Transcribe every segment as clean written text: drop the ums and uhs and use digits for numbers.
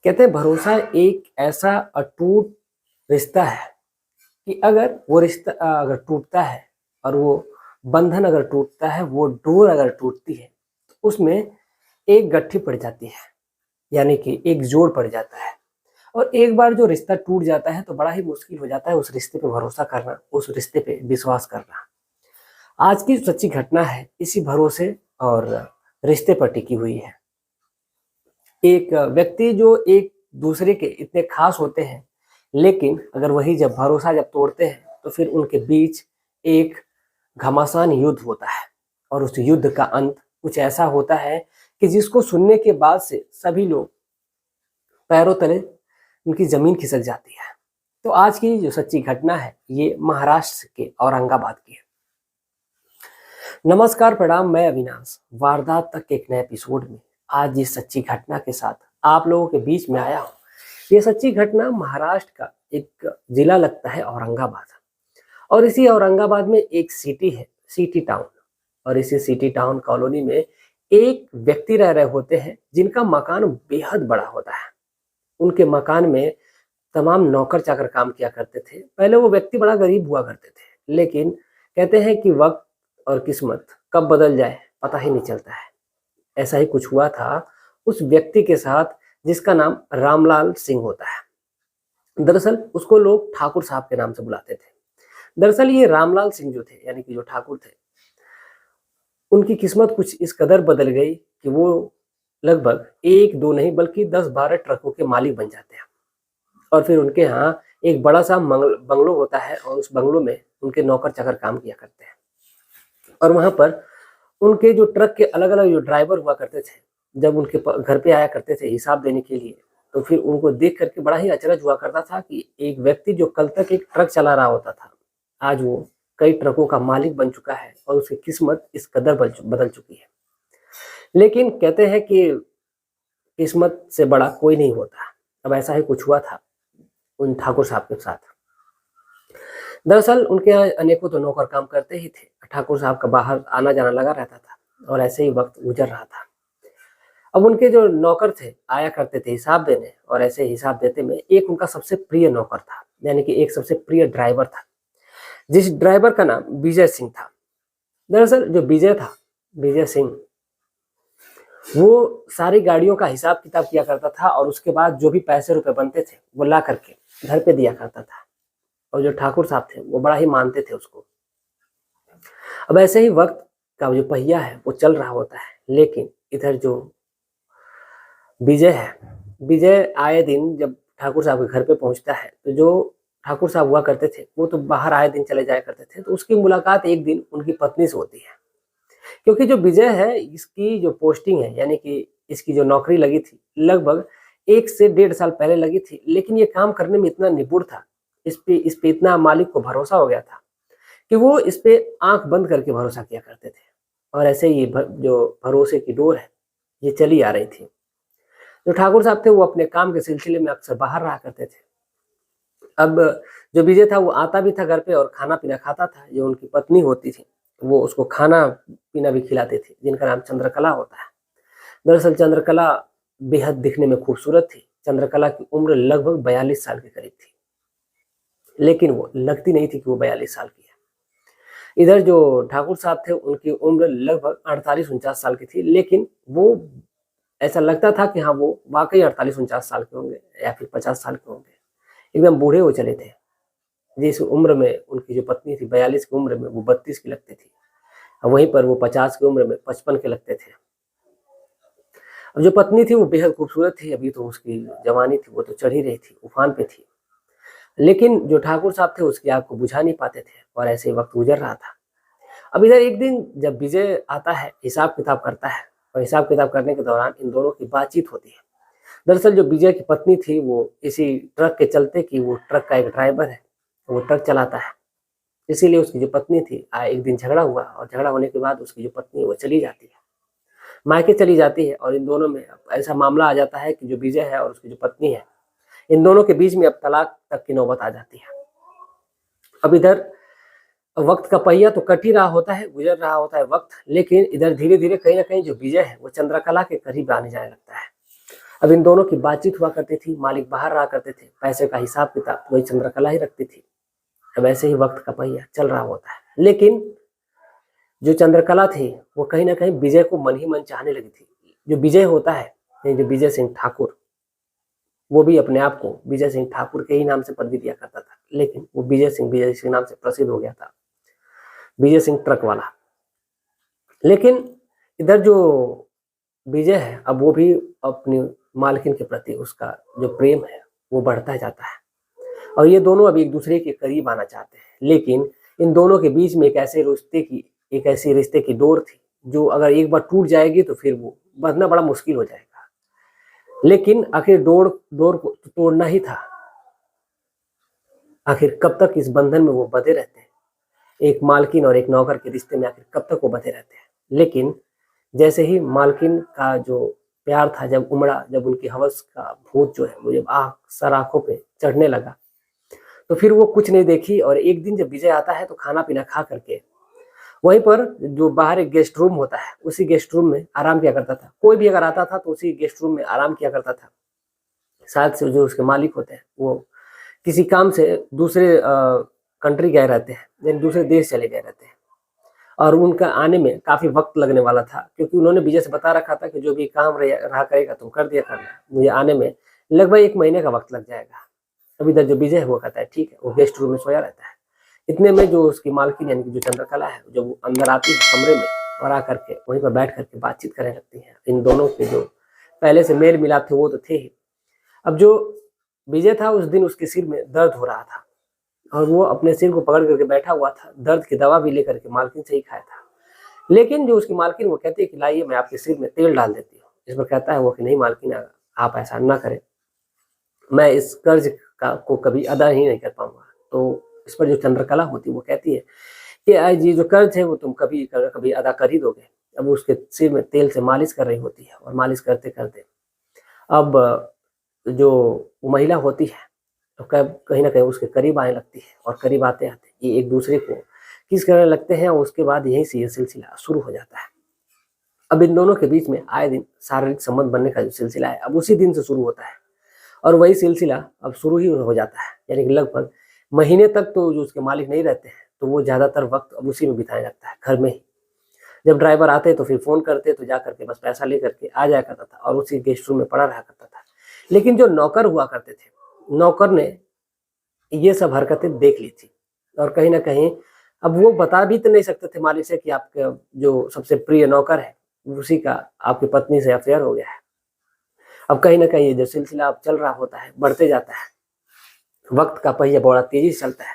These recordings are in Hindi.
कहते हैं भरोसा एक ऐसा अटूट रिश्ता है कि अगर वो रिश्ता अगर टूटता है और वो बंधन अगर टूटता है, वो डोर अगर टूटती है, तो उसमें एक गट्ठी पड़ जाती है, यानी कि एक जोड़ पड़ जाता है। और एक बार जो रिश्ता टूट जाता है तो बड़ा ही मुश्किल हो जाता है उस रिश्ते पे भरोसा करना, उस रिश्ते पे विश्वास करना। आज की जो सच्ची घटना है इसी भरोसे और रिश्ते पर टिकी हुई है। एक व्यक्ति जो एक दूसरे के इतने खास होते हैं, लेकिन अगर वही जब भरोसा जब तोड़ते हैं तो फिर उनके बीच एक घमासान युद्ध होता है। और उस युद्ध का अंत कुछ ऐसा होता है कि जिसको सुनने के बाद से सभी लोग पैरों तले उनकी जमीन खिसक जाती है। तो आज की जो सच्ची घटना है ये महाराष्ट्र के औरंगाबाद की है। नमस्कार, प्रणाम, मैं अविनाश वारदात तक के एक नए एपिसोड में आज इस सच्ची घटना के साथ आप लोगों के बीच में आया हूँ। ये सच्ची घटना महाराष्ट्र का एक जिला लगता है औरंगाबाद, और इसी औरंगाबाद में एक सिटी है, सिटी टाउन। और इसी सिटी टाउन कॉलोनी में एक व्यक्ति रह रहे होते हैं जिनका मकान बेहद बड़ा होता है। उनके मकान में तमाम नौकर चाकर काम किया करते थे। पहले वो व्यक्ति बड़ा गरीब हुआ करते थे, लेकिन कहते हैं कि वक्त और किस्मत कब बदल जाए पता ही नहीं चलता है। ऐसा ही कुछ हुआ था उस व्यक्ति के साथ जिसका नाम रामलाल सिंह होता है। दरअसल उसको लोग ठाकुर साहब के नाम से बुलाते थे। दरअसल ये रामलाल सिंह जो थे, यानी कि जो ठाकुर थे, उनकी किस्मत कुछ इस कदर बदल गई कि वो लगभग एक दो नहीं बल्कि 10-12 ट्रकों के मालिक बन जाते हैं। और फिर उनके यहाँ एक बड़ा सा बंगलो होता है, और उस बंगलो में उनके नौकर चाकर काम किया करते हैं। और वहां पर उनके जो ट्रक के अलग अलग जो ड्राइवर हुआ करते थे, जब उनके घर पे आया करते थे हिसाब देने के लिए, तो फिर उनको देख करके बड़ा ही अचरज हुआ करता था कि एक व्यक्ति जो कल तक एक ट्रक चला रहा होता था, आज वो कई ट्रकों का मालिक बन चुका है और उसकी किस्मत इस कदर बदल चुकी है। लेकिन कहते हैं कि किस्मत से बड़ा कोई नहीं होता। अब ऐसा ही कुछ हुआ था उन ठाकुर साहब के साथ। दरअसल उनके यहाँ अनेकों तो नौकर काम करते ही थे, ठाकुर साहब का बाहर आना जाना लगा रहता था, और ऐसे ही वक्त गुजर रहा था। अब उनके जो नौकर थे आया करते थे हिसाब देने, और ऐसे हिसाब देते में एक उनका सबसे प्रिय नौकर था, यानी कि एक सबसे प्रिय ड्राइवर था, जिस ड्राइवर का नाम विजय सिंह था। दरअसल जो विजय था, विजय सिंह, वो सारी गाड़ियों का हिसाब किताब किया करता था, और उसके बाद जो भी पैसे रुपए बनते थे वो ला करके घर पे दिया करता था। और जो ठाकुर साहब थे वो बड़ा ही मानते थे उसको। अब ऐसे ही वक्त का जो पहिया है वो चल रहा होता है, लेकिन इधर जो विजय है, विजय आए दिन जब ठाकुर साहब के घर पे पहुंचता है, तो जो ठाकुर साहब हुआ करते थे वो तो बाहर आए दिन चले जाया करते थे, तो उसकी मुलाकात एक दिन उनकी पत्नी से होती है। क्योंकि जो विजय है इसकी जो पोस्टिंग है, यानी कि इसकी जो नौकरी लगी थी लगभग 1 से 1.5 साल पहले लगी थी, लेकिन ये काम करने में इतना निपुण था, इस पे इतना मालिक को भरोसा हो गया था कि वो इस पे आंख बंद करके भरोसा किया करते थे। और ऐसे ही जो भरोसे की डोर है ये चली आ रही थी। जो ठाकुर साहब थे वो अपने काम के सिलसिले में अक्सर बाहर रहा करते थे। अब जो विजय था वो आता भी था घर पे और खाना पीना खाता था। जो उनकी पत्नी होती थी वो उसको खाना पीना भी खिलाती थी, जिनका नाम चंद्रकला होता है। दरअसल चंद्रकला बेहद दिखने में खूबसूरत थी। चंद्रकला की उम्र लगभग 42 साल के करीब थी, लेकिन वो लगती नहीं थी कि वो 42 साल की है। इधर जो ठाकुर साहब थे उनकी उम्र लगभग 48-49 साल की थी, लेकिन वो ऐसा लगता था कि हाँ वो वाकई 48-49 साल के होंगे या फिर 50 साल के होंगे। एकदम बूढ़े हो चले थे। जिस उम्र में उनकी जो पत्नी थी 42 की उम्र में वो 32 की लगती थी, और वहीं पर वो 50 की उम्र में 55 के लगते थे। अब जो पत्नी थी वो बेहद खूबसूरत थी। अभी तो उसकी जवानी थी, वो तो चढ़ ही रही थी, उफान पे थी। लेकिन जो ठाकुर साहब थे उसकी आग को बुझा नहीं पाते थे, और ऐसे वक्त गुजर रहा था। अब इधर एक दिन जब विजय आता है, हिसाब किताब करता है, और हिसाब किताब करने के दौरान इन दोनों की बातचीत होती है। दरअसल जो विजय की पत्नी थी वो इसी ट्रक के चलते कि वो ट्रक का एक ड्राइवर है, वो ट्रक चलाता है, इसीलिए उसकी जो पत्नी थी एक दिन झगड़ा हुआ, और झगड़ा होने के बाद उसकी जो पत्नी है वो चली जाती है, मायके चली जाती है। और इन दोनों में ऐसा मामला आ जाता है कि जो विजय है और उसकी जो पत्नी है, इन दोनों के बीच में अब तलाक तक की नौबत आ जाती है। अब इधर वक्त का पहिया तो कट ही रहा होता है, गुजर रहा होता है वक्त, लेकिन इधर धीरे धीरे कहीं ना कहीं जो विजय है वो चंद्रकला के करीब आने जाने लगता है। अब इन दोनों की बातचीत हुआ करती थी, मालिक बाहर रहा करते थे, पैसे का हिसाब किताब वही चंद्रकला ही रखती थी। अब ऐसे ही वक्त का पहिया चल रहा होता है, लेकिन जो चंद्रकला थी वो कहीं ना कहीं विजय को मन ही मन चाहने लगी थी। जो विजय होता है, जो विजय सिंह ठाकुर, वो भी अपने आप को विजय सिंह ठाकुर के ही नाम से पदवी दिया करता था, लेकिन वो विजय सिंह नाम से प्रसिद्ध हो गया था, विजय सिंह ट्रक वाला। लेकिन इधर जो विजय है, अब वो भी अपनी मालकिन के प्रति उसका जो प्रेम है वो बढ़ता जाता है, और ये दोनों अब एक दूसरे के करीब आना चाहते हैं। लेकिन इन दोनों के बीच में एक ऐसी रिश्ते की डोर थी जो अगर एक बार टूट जाएगी तो फिर वो बंधना बड़ा मुश्किल हो जाएगा। लेकिन आखिर डोर को तोड़ना ही था। आखिर कब तक इस बंधन में वो बंधे रहते हैं, एक मालकिन और एक नौकर के रिश्ते में आखिर कब तक वो बंधे रहते हैं। लेकिन जैसे ही मालकिन का जो प्यार था जब उमड़ा, जब उनकी हवस का भूत जो है वो जब सर आंखों पे चढ़ने लगा, तो फिर वो कुछ नहीं देखी। और एक दिन जब विजय आता है तो खाना पीना खा करके वहीं पर जो बाहर एक गेस्ट रूम होता है, उसी गेस्ट रूम में आराम किया करता था। कोई भी अगर आता था तो उसी गेस्ट रूम में आराम किया करता था। शायद से जो उसके मालिक होते हैं वो किसी काम से दूसरे कंट्री गए रहते हैं, यानी दूसरे देश चले गए रहते हैं, और उनका आने में काफी वक्त लगने वाला था, क्योंकि उन्होंने विजय से बता रखा था कि जो भी काम रहा करेगा तुम कर दिया करना, मुझे आने में लगभग 1 महीने का वक्त लग जाएगा। अब इधर जो विजय है वो कहता है ठीक है, वो गेस्ट रूम में सोया रहता है। इतने में जो उसकी मालकिन यानी कि जो चंद्रकला है, जब वो अंदर आती है कमरे में और आकर के वहीं पर बैठ करके बातचीत करने लगती है। इन दोनों के जो पहले से मेल मिलाप थे वो तो थे ही। अब जो विजय था उस दिन उसके सिर में दर्द हो रहा था, और वो अपने सिर को पकड़ करके बैठा हुआ था, दर्द की दवा भी लेकर के मालकिन से ही खाया था। लेकिन जो उसकी मालकिन वो कहती है कि लाइए मैं आपके सिर में तेल डाल देती हूँ। इस पर कहता है वो कि नहीं मालकिन, आप ऐसा ना करें, मैं इस कर्ज को कभी अदा ही नहीं कर पाऊंगा। तो इस पर जो चंद्रकला होती है वो कहती है कि ये जो कर्ज है वो तुम कभी अदा कर ही दोगे। अब उसके सिर में तेल से मालिश कर रही होती है, और मालिश करते करते अब जो महिला होती है तो कहीं ना कहीं उसके करीब आने लगती है, और करीब आते आते ये एक दूसरे को किस करने लगते हैं, और उसके बाद यहीं से ये सिलसिला शुरू हो जाता है। अब इन दोनों के बीच में आए दिन शारीरिक संबंध बनने का जो सिलसिला है अब उसी दिन से शुरू होता है, और वही सिलसिला अब शुरू ही हो जाता है। यानी कि लगभग महीने तक तो जो उसके मालिक नहीं रहते हैं तो वो ज्यादातर वक्त अब उसी में बिताने लगता है, घर में ही। जब ड्राइवर आते तो फिर फोन करते तो जा करके बस पैसा लेकर के आ जाया करता था, और उसी गेस्ट रूम में पड़ा रहा करता था। लेकिन जो नौकर हुआ करते थे, नौकर ने ये सब हरकतें देख ली थी, और कहीं ना कहीं अब वो बता भी तो नहीं सकते थे मालिक से कि आपका जो सबसे प्रिय नौकर है उसी का आपकी पत्नी से अफेयर हो गया है। अब कहीं ना कहीं ये जो सिलसिला अब चल रहा होता है बढ़ते जाता है, वक्त का पहिया बड़ा तेजी से चलता है,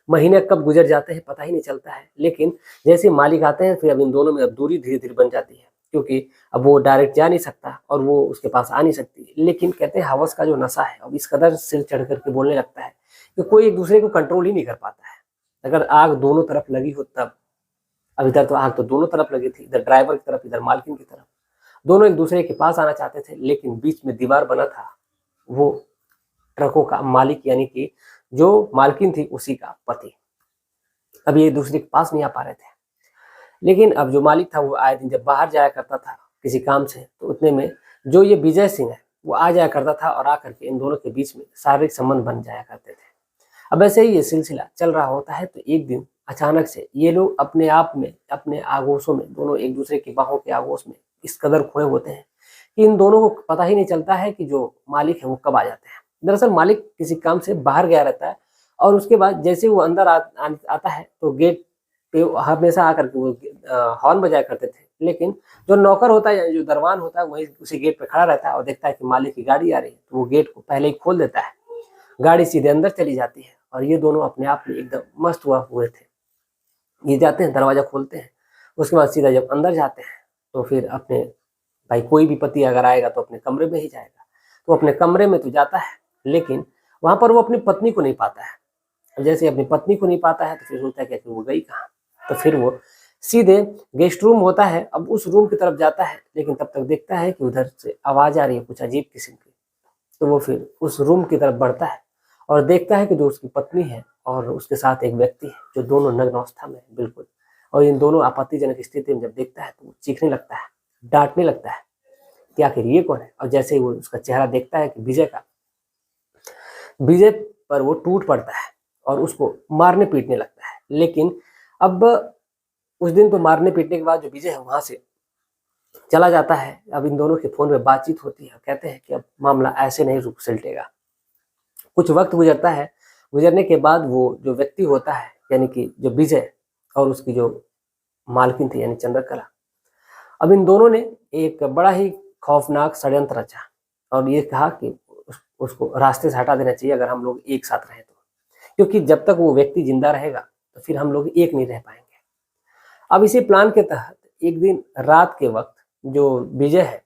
महीने कब गुजर जाते हैं पता ही नहीं चलता है। लेकिन जैसे मालिक आते हैं फिर अब इन दोनों में अब दूरी धीरे धीरे बन जाती है, क्योंकि अब वो डायरेक्ट जा नहीं सकता और वो उसके पास आ नहीं सकती। लेकिन कहते हैं हवस का जो नशा है अब इस कदर सिर चढ़ करके बोलने लगता है कि कोई एक दूसरे को कंट्रोल ही नहीं कर पाता है। अगर आग दोनों तरफ लगी हो तब, अब इधर तो आग तो दोनों तरफ लगी थी, इधर ड्राइवर की तरफ इधर मालकिन की तरफ, दोनों एक दूसरे के पास आना चाहते थे, लेकिन बीच में दीवार बना था वो ट्रकों का मालिक यानी कि जो मालकिन थी उसी का पति। अब ये दूसरे के पास नहीं आ पा रहे थे। लेकिन अब जो मालिक था वो आए दिन जब बाहर जाया करता था किसी काम से, तो उतने में जो ये विजय सिंह है वो आ जाया करता था, और आकर के इन दोनों के बीच में शारीरिक संबंध बन जाया करते थे। अब ऐसे ही ये सिलसिला चल रहा होता है, तो एक दिन अचानक से ये लोग अपने आप में अपने आगोशों में दोनों एक दूसरे की बाहों के आगोश में इस कदर खोए होते हैं कि इन दोनों को पता ही नहीं चलता है कि जो मालिक है वो कब आ जाते हैं। दरअसल मालिक किसी काम से बाहर गया रहता है, और उसके बाद जैसे वो अंदर आता है तो गेट पे हमेशा आकर के वो हॉर्न बजाया करते थे। लेकिन जो नौकर होता है जो दरवान होता है वही उसी गेट पे खड़ा रहता है, और देखता है कि मालिक की गाड़ी आ रही है तो वो गेट को पहले ही खोल देता है, गाड़ी सीधे अंदर चली जाती है। और ये दोनों अपने आप में एकदम मस्त हुए थे। ये जाते हैं दरवाजा खोलते हैं, उसके बाद सीधा जब अंदर जाते हैं तो फिर अपने भाई कोई भी पति अगर आएगा तो अपने कमरे में ही जाएगा, तो अपने कमरे में तो जाता है, लेकिन वहां पर वो अपनी पत्नी को नहीं पाता है। जैसे अपनी पत्नी को नहीं पाता है तो फिर सोचता है कि वो गई कहाँ, तो फिर वो सीधे गेस्ट रूम होता है, अब उस रूम की तरफ जाता है, लेकिन तब तक देखता है कि उधर से आवाज आ रही है कुछ अजीब किस्म की। तो वो फिर उस रूम की तरफ बढ़ता है और देखता है कि जो उसकी पत्नी है और उसके साथ एक व्यक्ति है जो दोनों नग्न अवस्था में है बिल्कुल, और इन दोनों आपत्तिजनक स्थिति में जब देखता है तो वो चीखने लगता है, डांटने लगता है कि आखिर ये कौन है। और जैसे ही वो उसका चेहरा देखता है कि विजय पर वो टूट पड़ता है और उसको मारने पीटने लगता है। लेकिन अब उस दिन तो मारने पीटने के बाद जो विजय है वहां से चला जाता है। अब इन दोनों के फोन पे बातचीत होती है, कहते हैं कि अब मामला ऐसे नहीं रुक सिलटेगा। कुछ वक्त गुजरता है, गुजरने के बाद वो जो व्यक्ति होता है यानी कि जो विजय और उसकी जो मालकिन थी यानी चंद्रकला, अब इन दोनों ने एक बड़ा ही खौफनाक षड्यंत्र रचा और ये कहा कि उसको रास्ते से हटा देना चाहिए अगर हम लोग एक साथ रहे तो, क्योंकि जब तक वो व्यक्ति जिंदा रहेगा तो फिर हम लोग एक नहीं रह पाएंगे। अब इसी प्लान के तहत एक दिन रात के वक्त जो विजय है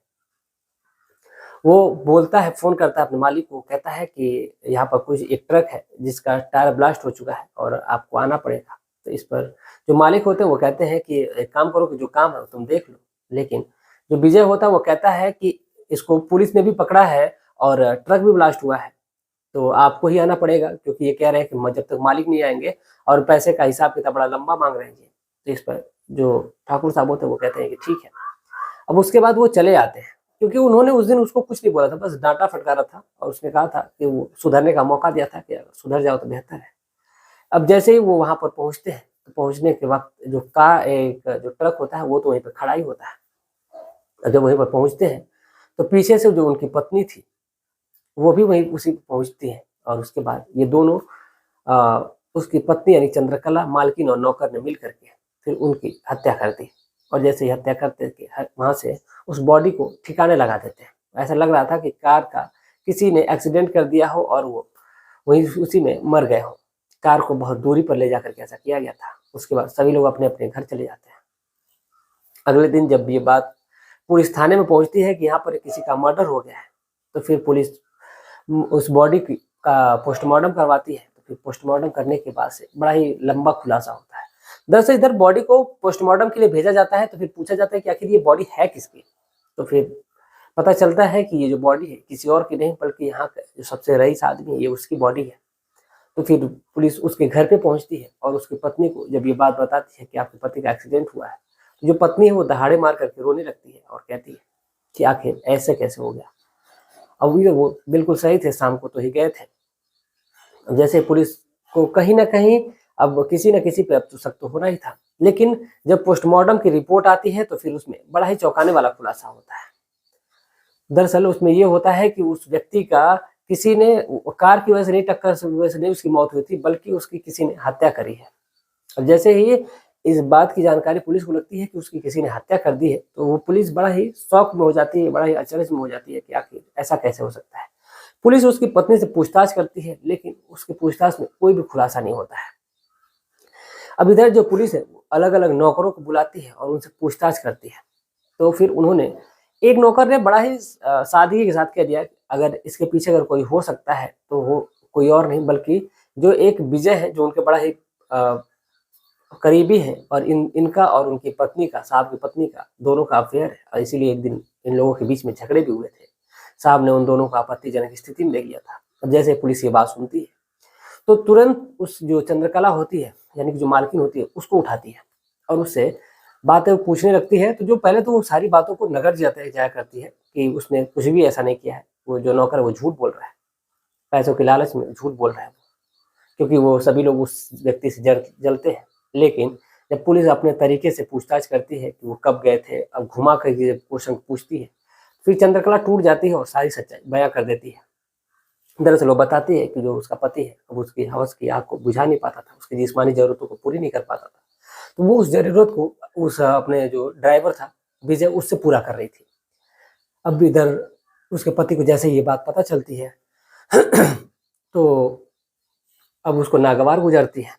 वो बोलता है, फोन करता है अपने मालिक को, कहता है कि यहाँ पर कुछ एक ट्रक है जिसका टायर ब्लास्ट हो चुका है और आपको आना पड़ेगा। तो इस पर जो मालिक होते हैं वो कहते हैं कि एक काम करो कि जो काम है तुम देख लो। लेकिन जो विजय होता है वो कहता है कि इसको पुलिस ने भी पकड़ा है और ट्रक भी ब्लास्ट हुआ है, तो आपको ही आना पड़ेगा, क्योंकि ये कह रहे हैं कि जब तक मालिक नहीं आएंगे और पैसे का हिसाब किताब बड़ा लंबा मांग रहे हैं। तो इस पर जो ठाकुर साहब होते हैं वो कहते हैं कि ठीक है। अब उसके बाद वो चले आते हैं, क्योंकि उन्होंने उस दिन उसको कुछ नहीं बोला था, बस डांटा फटकारा था और उसने कहा था कि वो सुधरने का मौका दिया था कि अगर सुधर जाओ तो बेहतर है। अब जैसे ही वो वहां पर पहुंचते हैं तो पहुंचने के वक्त जो एक जो ट्रक होता है वो तो वहीं पर खड़ा ही होता है। जब वहीं पर पहुंचते हैं तो पीछे से जो उनकी पत्नी थी वो भी वहीं उसी पर पहुंचती है और उसके बाद ये दोनों उसकी पत्नी यानी चंद्रकला, मालकिन और नौकर ने मिल करके फिर उनकी हत्या कर दी। और जैसे ही हत्या करते वहां से उस बॉडी को ठिकाने लगा देते हैं। ऐसा लग रहा था कि कार का किसी ने एक्सीडेंट कर दिया हो और वो वहीं उसी में मर गए हो। कार को बहुत दूरी पर ले जाकर के ऐसा किया गया था। उसके बाद सभी लोग अपने अपने घर चले जाते हैं। अगले दिन जब ये बात पुलिस थाने में पहुंचती है कि यहाँ पर किसी का मर्डर हो गया है, तो फिर पुलिस उस बॉडी का पोस्टमार्टम करवाती है। तो फिर पोस्टमार्टम करने के बाद से बड़ा ही लंबा खुलासा होता है। दरअसल इधर बॉडी को पोस्टमार्टम के लिए भेजा जाता है तो फिर पूछा जाता है कि आखिर ये बॉडी है किसकी। तो फिर पता चलता है कि ये जो बॉडी है किसी और की नहीं बल्कि यहाँ का जो सबसे रईस आदमी है ये उसकी बॉडी है। तो फिर पुलिस उसके घर पे पहुंचती है और उसकी पत्नी को जब ये बात बताती है कि आपके पति का एक्सीडेंट हुआ है, तो जो पत्नी है वो दहाड़े मार करके रोने लगती है और कहती है कि आखिर ऐसे कैसे हो गया। अब वो बिल्कुल सही थे, शाम को तो ही गए थे। जैसे पुलिस को कहीं ना कहीं अब किसी न किसी पे अब तो शक तो होना ही था, लेकिन जब पोस्टमार्टम की रिपोर्ट आती है तो फिर उसमें बड़ा ही चौंकाने वाला खुलासा होता है। दरअसल उसमें ये होता है कि उस व्यक्ति का किसी ने कार की वजह से नहीं, टक्कर की वजह से नहीं उसकी मौत हुई थी, बल्कि उसकी किसी ने हत्या करी है। अब जैसे ही इस बात की जानकारी पुलिस को लगती है कि उसकी किसी ने हत्या कर दी है, तो वो पुलिस बड़ा ही शौक में हो जाती है, बड़ा ही अचरज में हो जाती है कि आखिर ऐसा कैसे हो सकता है। पुलिस उसकी पत्नी से पूछताछ करती है, लेकिन उसकी पूछताछ में कोई भी खुलासा नहीं होता है। अब इधर जो पुलिस है अलग अलग नौकरों को बुलाती है और उनसे पूछताछ करती है। तो फिर उन्होंने एक नौकर ने बड़ा ही सादगी के साथ कह दिया कि अगर इसके पीछे अगर कोई हो सकता है तो वो कोई और नहीं बल्कि जो एक विजय है, जो उनके बड़ा ही करीबी है और इनका और उनकी पत्नी का, साहब की पत्नी का, दोनों का अफेयर है। और इसीलिए एक दिन इन लोगों के बीच में झगड़े भी हुए थे। साहब ने उन दोनों को आपत्तिजनक स्थिति में ले लिया था। अब जैसे पुलिस ये बात सुनती है तो तुरंत उस जो चंद्रकला होती है यानी कि जो मालकिन होती है उसको उठाती है और उससे बातें पूछने लगती है। तो जो पहले तो वो सारी बातों को नगर जाया करती है कि उसने कुछ भी ऐसा नहीं किया है, वो जो नौकर है वो झूठ बोल रहा है, पैसों के लालच में झूठ बोल रहा है, क्योंकि वो सभी लोग उस व्यक्ति से जलते हैं। लेकिन जब पुलिस अपने तरीके से पूछताछ करती है कि वो कब गए थे, अब घुमा करके जब क्वेश्चन पूछती है, फिर चंद्रकला टूट जाती है और सारी सच्चाई बयां कर देती है। दरअसल वो बताती है कि जो उसका पति है अब उसकी हवस की आग को बुझा नहीं पाता था, उसकी जिस्मानी जरूरतों को पूरी नहीं कर पाता था, तो वो उस जरूरत को उस अपने जो ड्राइवर था विजय उससे पूरा कर रही थी। अब इधर उसके पति को जैसे ये बात पता चलती है तो अब उसको नागवार गुजरती है।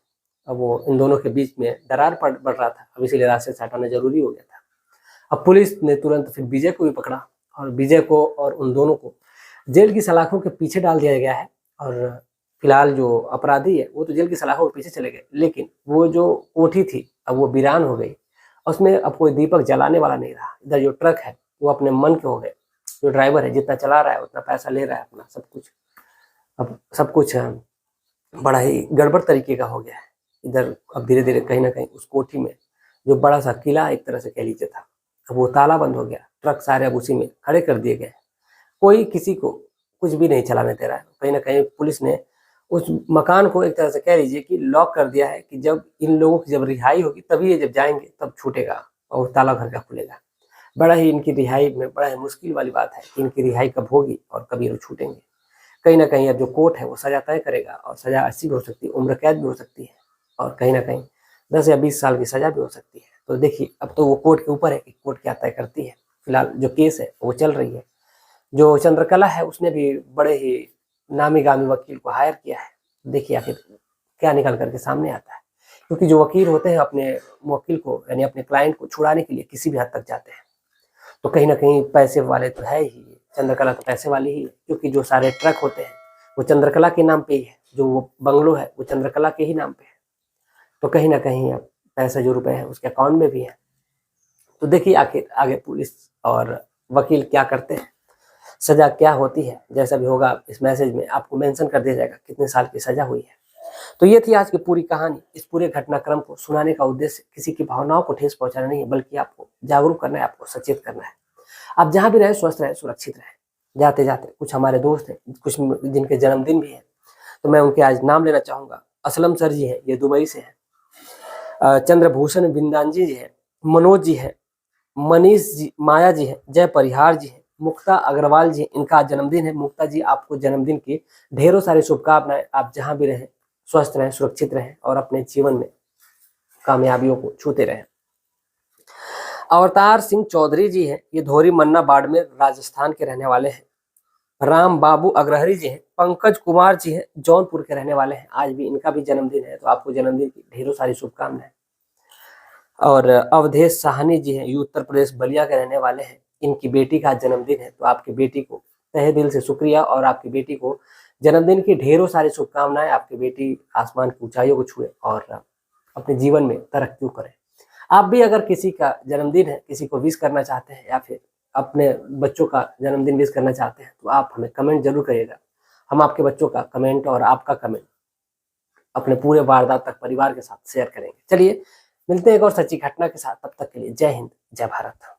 अब वो इन दोनों के बीच में दरार बढ़ रहा था, अब इसीलिए रास्ते से हटाना जरूरी हो गया था। अब पुलिस ने तुरंत फिर विजय को भी पकड़ा और विजय को और उन दोनों को जेल की सलाखों के पीछे डाल दिया गया है। और फिलहाल जो अपराधी है वो तो जेल की सलाखों के पीछे चले गए, लेकिन वो जो कोठी थी अब वो वीरान हो गई, उसमें अब कोई दीपक जलाने वाला नहीं रहा। इधर जो ट्रक है वो अपने मन के हो गए, जो ड्राइवर है जितना चला रहा है उतना पैसा ले रहा है अपना सब कुछ, अब सब कुछ बड़ा ही गड़बड़ तरीके का हो गया है। इधर अब धीरे धीरे कहीं ना कहीं उस कोठी में जो बड़ा सा किला एक तरह से कह लीजिए था, अब वो ताला बंद हो गया, ट्रक सारे अब उसी में खड़े कर दिए गए। कोई किसी को कुछ भी नहीं चलाने दे रहा है। कहीं ना कहीं पुलिस ने उस मकान को एक तरह से कह लीजिए कि लॉक कर दिया है कि जब इन लोगों की जब रिहाई होगी तभी ये जब जाएंगे तब छूटेगा और ताला घर का खुलेगा। बड़ा ही इनकी रिहाई में बड़ा ही मुश्किल वाली बात है कि इनकी रिहाई कब होगी और कब ये लोग छूटेंगे। कहीं ना कहीं अब जो कोर्ट है वो सजा तय करेगा और सजा 80 भी हो सकती है, उम्र कैद भी हो सकती है और कहीं ना कहीं 10 या 20 साल की सजा भी हो सकती है। तो देखिए अब तो वो कोर्ट के ऊपर है कि कोर्ट क्या तय करती है। फिलहाल जो केस है वो चल रही है। जो चंद्रकला है उसने भी बड़े ही नामी गामी वकील को हायर किया है। देखिए आखिर क्या निकल करके सामने आता है, क्योंकि जो वकील होते हैं अपने वकील को यानी अपने क्लाइंट को छुड़ाने के लिए किसी भी हद तक जाते हैं। तो कहीं ना कहीं पैसे वाले तो है ही, चंद्रकला तो पैसे वाली ही है, क्योंकि जो सारे ट्रक होते हैं वो चंद्रकला के नाम पे ही है, जो वो बंगलो है वो चंद्रकला के ही नाम पे है। तो कहीं ना कहीं अब पैसे जो रुपए हैं उसके अकाउंट में भी है। तो देखिए आखिर आगे पुलिस और वकील क्या करते हैं, सजा क्या होती है। जैसा भी होगा इस मैसेज में आपको मेंशन कर दिया जाएगा कितने साल की सजा हुई है। तो ये थी आज की पूरी कहानी। इस पूरे घटनाक्रम को सुनाने का उद्देश्य किसी की भावनाओं को ठेस पहुंचाना नहीं है, बल्कि आपको जागरूक करना है, आपको सचेत करना है। आप जहां भी रहे स्वस्थ रहे, सुरक्षित रहे। जाते जाते कुछ हमारे दोस्त हैं, कुछ जिनके जन्मदिन भी है, तो मैं उनके आज नाम लेना चाहूंगा। असलम सर जी हैं, ये दुबई से हैं। चंद्रभूषण बिंदांजी जी हैं, मनोज जी हैं, मनीष जी, माया जी हैं, जय परिहार जी हैं, मुक्ता अग्रवाल जी, इनका आज जन्मदिन है। मुक्ता जी आपको जन्मदिन की ढेरों सारी शुभकामनाएं। आप जहां भी रहें स्वस्थ रहें, सुरक्षित रहें और अपने जीवन में कामयाबियों को छूते रहें। अवतार सिंह चौधरी जी हैं, ये धोरी मन्ना बाड़मेर राजस्थान के रहने वाले हैं। राम बाबू अग्रहरी जी हैं। पंकज कुमार जी हैं, जौनपुर के रहने वाले हैं। आज भी इनका भी जन्मदिन है, तो आपको जन्मदिन की ढेरों सारी शुभकामनाएं। और अवधेश साहनी जी हैं, ये उत्तर प्रदेश बलिया के रहने वाले हैं। इनकी बेटी का जन्मदिन है, तो आपकी बेटी को तहे दिल से शुक्रिया और आपकी बेटी को जन्मदिन की ढेरों सारी शुभकामनाएं। आपकी बेटी आसमान की ऊंचाइयों को छुए और अपने जीवन में तरक्की करे। आप भी अगर किसी का जन्मदिन है, किसी को विश करना चाहते हैं या फिर अपने बच्चों का जन्मदिन विश करना चाहते हैं, तो आप हमें कमेंट जरूर करिएगा। हम आपके बच्चों का कमेंट और आपका कमेंट अपने पूरे वारदात तक परिवार के साथ शेयर करेंगे। चलिए मिलते हैं एक और सच्ची घटना के साथ, तब तक के लिए जय हिंद, जय भारत।